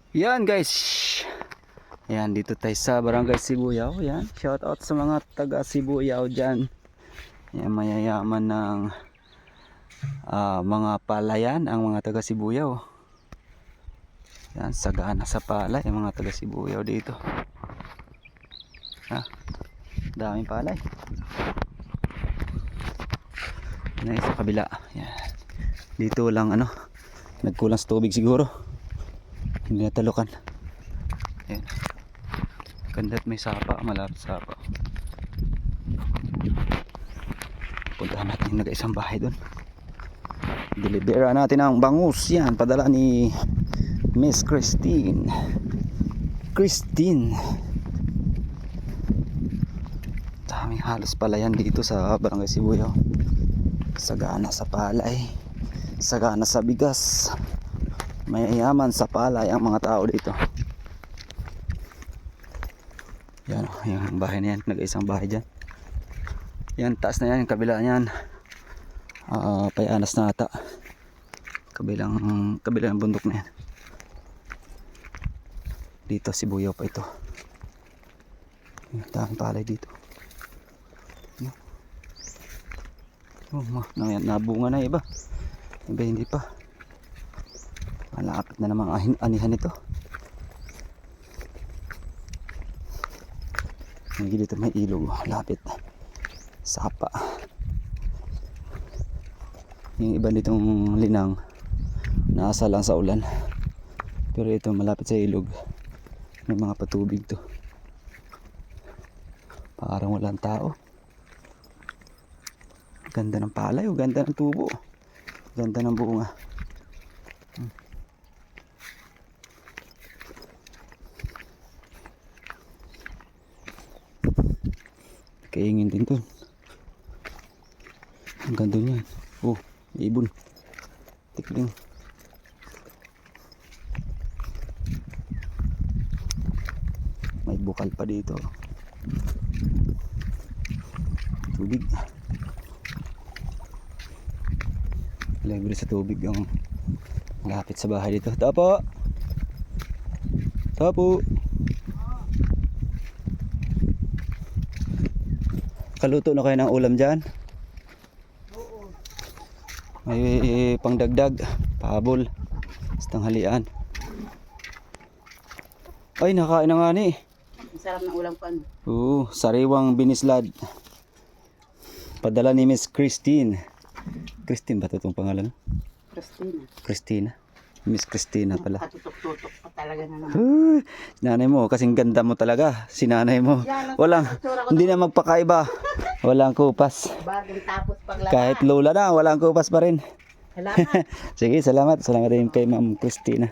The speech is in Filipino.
Yan guys. Yan, dito tayo sa Barangay Sibuyao. Yan, shout out sa mga taga Sibuyao dyan. Yan, mayayaman ng mga palayan ang mga taga Sibuyao. Yan, sagana sa palay ang mga taga Sibuyao dito. Ha, daming palay. Yan, sa kabila. Yan. Dito lang nagkulang sa tubig siguro. Hindi natalukan. Yan. Ganda at may sapa, malapit sapa. Puntahan natin yung nag-isang bahay doon. Delibera natin ang bangus. Yan, padala ni Miss Christine. Daming halos palayan dito sa Barangay Sibuyao. Sagana sa palay, sagana sa bigas, mayayaman sa palay ang mga tao dito. Yan, yung bahay na yan, nag-isang bahay dyan. Yan, taas na yan, yung kabila niyan. Payanas na ata. Kabilang bundok na yan. Dito, Sibuyao pa ito. Daming palay dito. Oh, nabunga na iba. Iba hindi pa. Malapit na namang anihan ito. Dito may ilog, lapit. Sapa. Yung iba ditong linang nasa lang sa ulan. Pero ito malapit sa ilog. May mga patubig to. Parang walang tao. Ganda ng palay, ganda ng tubo. Ganda ng bunga. Kaingin din to. Ang ganda niyan. Oh, ibon. Tikling. May bukal pa dito. Tubig. Libre sa tubig yung lapit sa bahay dito. Tapo. Kaluto na kayo ng ulam dyan? Oo. May pangdagdag, pahabol, sa tanghalian. Ay, nakain na nga ni. Ang sarap ng ulam ko ano. Oo, sariwang binislad. Padala ni Miss Christine. Christine ba ito itong pangalan? Christina. Miss Christina pala. Katutok-tutok pa talaga na naman. Sinanay mo, kasing ganda mo talaga. Sinanay mo. Hindi na magpakaiba. Walang kupas. Bagong tapos paglaba. Kahit lola na, walang kupas pa rin. Salamat. Sige, salamat. Salamat din kay Ma'am Christina.